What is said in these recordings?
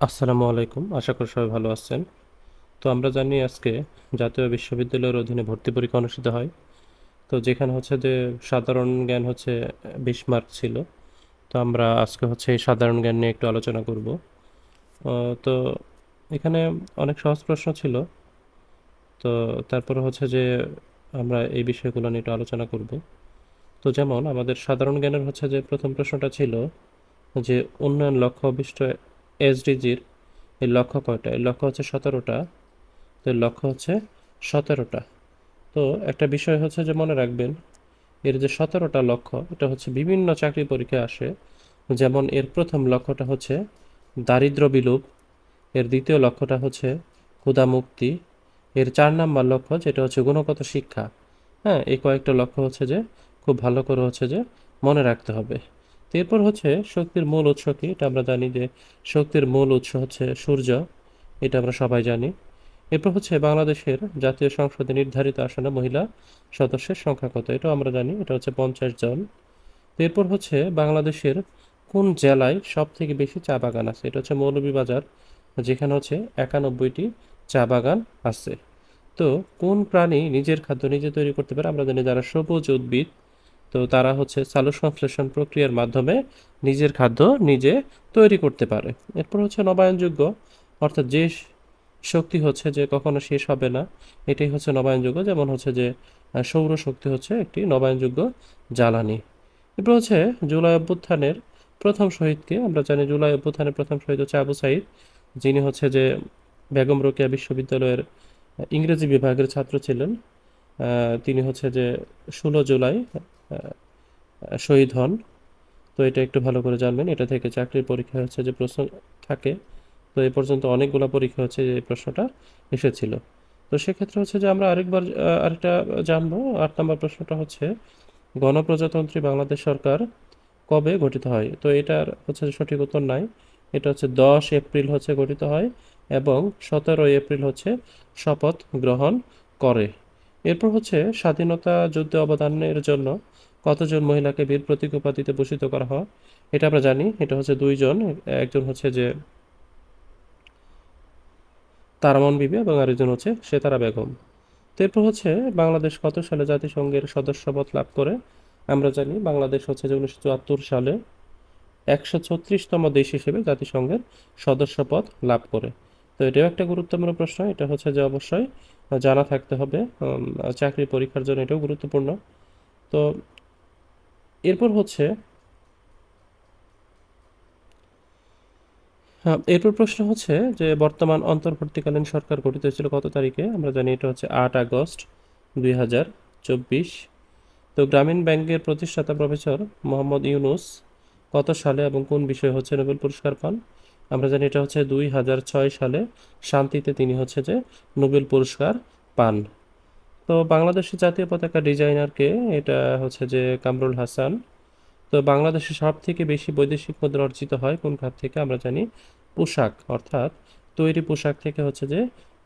আসসালামু আলাইকুম। আশা করি সবাই ভালো আছেন। তো আমরা জানি আজকে জাতীয় বিশ্ববিদ্যালয়ের অধীনে ভর্তি পরীক্ষা অনুষ্ঠিত হয়। তো যেখানে হচ্ছে যে সাধারণ জ্ঞান হচ্ছে 20 মার্ক ছিল। তো আমরা আজকে হচ্ছে এই সাধারণ জ্ঞান নিয়ে একটু আলোচনা করব। তো এখানে অনেক সহজ প্রশ্ন ছিল। তো তারপরে হচ্ছে যে আমরা এই বিষয়গুলো নিয়ে একটু আলোচনা করব। তো যেমন আমাদের সাধারণ জ্ঞানের হচ্ছে যে প্রথম প্রশ্নটা ছিল যে উন্নয়ন লক্ষ্য অভিষ্ট এসডিজির এই লক্ষ্য কয়টা? এই লক্ষ্য হচ্ছে 17টা। তো এর লক্ষ্য হচ্ছে 17টা। তো একটা বিষয় হচ্ছে যে মনে রাখবেন, এর যে 17টা লক্ষ্য এটা হচ্ছে বিভিন্ন চাকরি পরীক্ষায় আসে। যেমন এর প্রথম লক্ষ্যটা হচ্ছে দারিদ্র্য বিলোপ, এর দ্বিতীয় লক্ষ্যটা হচ্ছে ক্ষুধা মুক্তি, এর 4 নাম্বার লক্ষ্য যেটা হচ্ছে গুণগত শিক্ষা। হ্যাঁ, এই কয়েকটা লক্ষ্য হচ্ছে যে খুব ভালো করে হচ্ছে যে মনে রাখতে হবে। তো এরপর হচ্ছে শক্তির মূল উৎস কি? এটা আমরা জানি যে শক্তির মূল উৎস হচ্ছে সূর্য। এটা আমরা সবাই জানি। এরপর হচ্ছে বাংলাদেশের জাতীয় সংসদে নির্ধারিত আসনে মহিলা সদস্যের সংখ্যা কত? এটাও আমরা জানি, এটা হচ্ছে 50 জন। এরপর হচ্ছে বাংলাদেশের কোন জেলায় সব থেকে বেশি চা বাগান আছে? এটা হচ্ছে মৌলভীবাজার, যেখানে হচ্ছে 91টি চা বাগান আছে। তো কোন প্রাণী নিজের খাদ্য নিজে তৈরি করতে পারে? আমরা জানি যারা সবুজ উদ্ভিদ, তো তারা হচ্ছে সালোকসংশ্লেষণ প্রক্রিয়ার মাধ্যমে নিজের খাদ্য নিজে তৈরি করতে পারে। এরপর হচ্ছে নবায়নযোগ্য, অর্থাৎ যে শক্তি হচ্ছে যে কখনো শেষ হবে না, এটাই হচ্ছে নবায়নযোগ্য। যেমন হচ্ছে যে সৌরশক্তি হচ্ছে একটি নবায়নযোগ্য জ্বালানি। এরপর হচ্ছে জুলাই অভ্যুত্থানের প্রথম শহীদকে? আমরা জানি জুলাই অভ্যুত্থানের প্রথম শহীদ হচ্ছে আবু সাইদ, যিনি হচ্ছে যে বেগম রোকেয়া বিশ্ববিদ্যালয়ের ইংরেজি বিভাগের ছাত্র ছিলেন। তিনি হচ্ছে যে 16 জুলাই শহীদ হন। তো এটা একটু ভালো করে জানবেন, এটা থেকে চাকরির পরীক্ষা হচ্ছে যে প্রশ্ন থাকে। তো এই পর্যন্ত অনেকগুলো পরীক্ষা হচ্ছে যে এই প্রশ্নটা এসেছিল। তো সেক্ষেত্রে হচ্ছে যে আমরা আরেকটা জানবো। 8 নম্বর প্রশ্নটা হচ্ছে গণপ্রজাতন্ত্রী বাংলাদেশ সরকার কবে গঠিত হয়? তো এটার হচ্ছে যে সঠিক উত্তর নাই। এটা হচ্ছে 10 এপ্রিল হচ্ছে গঠিত হয় এবং 17 এপ্রিল হচ্ছে শপথ গ্রহণ করে। এরপর হচ্ছে স্বাধীনতা যুদ্ধে অবদানের জন্য কতজন মহিলাকে বীর প্রতীক উপাধিতে ভূষিত করা হয়? এটা আমরা জানি, এটা হচ্ছে 2 জন। একজন হচ্ছে যে তারামন বিবি এবং আরেকজন হচ্ছে সেতারা বেগম। তো এরপর হচ্ছে বাংলাদেশ কত সালে জাতিসংঘের সদস্যপদ লাভ করে? আমরা জানি বাংলাদেশ হচ্ছে যে 1974 সালে 136তম দেশ হিসেবে জাতিসংঘের সদস্যপদ লাভ করে। তো এটাও একটা গুরুত্বপূর্ণ প্রশ্ন, এটা হচ্ছে যে অবশ্যই জানা থাকতে হবে। চাকরি পরীক্ষার জন্য এটাও গুরুত্বপূর্ণ। তো এরপর হচ্ছে হ্যাঁ, এরপর প্রশ্ন হচ্ছে যে বর্তমান অন্তর্বর্তীকালীন সরকার গঠিত হয়েছিল কত তারিখে? আমরা জানি এটা হচ্ছে 8 আগস্ট 2024। তো গ্রামীণ ব্যাংকের প্রতিষ্ঠাতা প্রফেসর মোহাম্মদ ইউনুস কত সালে এবং কোন বিষয়ে হচ্ছে নোবেল পুরস্কার পান? আমরা জানি এটা হচ্ছে 2006 সালে শান্তিতে তিনি হচ্ছে যে নোবেল পুরস্কার পান। তো বাংলাদেশের জাতীয় পতাকা ডিজাইনার কে? এটা হচ্ছে যে কামরুল হাসান। তো বাংলাদেশে সব থেকে বেশি বৈদেশিক মুদ্রা অর্জিত হয় কোন খাত থেকে? আমরা জানি পোশাক, অর্থাৎ তৈরি পোশাক থেকে হচ্ছে যে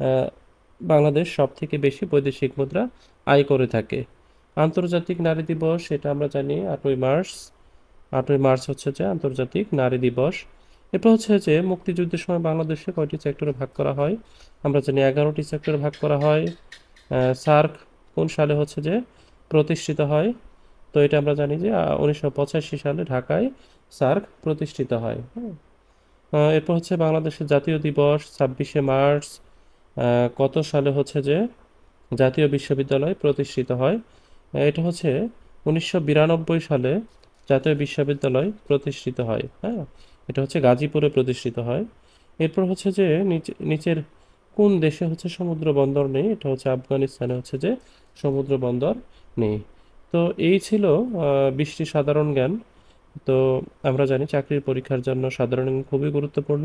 আহ, বাংলাদেশ সব থেকে বেশি বৈদেশিক মুদ্রা আয় করে থাকে। আন্তর্জাতিক নারী দিবস, এটা আমরা জানি 8ই মার্চ। 8ই মার্চ হচ্ছে যে আন্তর্জাতিক নারী দিবস। এরপর হচ্ছে যে মুক্তিযুদ্ধের সময় বাংলাদেশে কয়টি সেক্টরে ভাগ করা হয়? আমরা জানি 11টি সেক্টরে ভাগ করা হয়। সার্ক কোন সালে হচ্ছে যে প্রতিষ্ঠিত হয়? তো এটা আমরা জানি যে 1985 সালে ঢাকায় সার্ক প্রতিষ্ঠিত হয়। হ্যাঁ। এরপর হচ্ছে বাংলাদেশের জাতীয় দিবস 26শে মার্চ কত সালে হচ্ছে যে জাতীয় বিশ্ববিদ্যালয় প্রতিষ্ঠিত হয়? এটা হচ্ছে 1992 সালে জাতীয় বিশ্ববিদ্যালয় প্রতিষ্ঠিত হয়। হ্যাঁ, এটা হচ্ছে গাজীপুরে প্রতিষ্ঠিত হয়। এরপর হচ্ছে যে নিচের কোন দেশে হচ্ছে সমুদ্র বন্দর নেই? এটা হচ্ছে আফগানিস্তানে হচ্ছে যে সমুদ্র বন্দর নেই। তো এই ছিল 20টি সাধারণ জ্ঞান। তো আমরা জানি চাকরির পরীক্ষার জন্য সাধারণ জ্ঞান খুবই গুরুত্বপূর্ণ।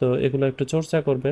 তো এগুলো একটু চর্চা করবেন।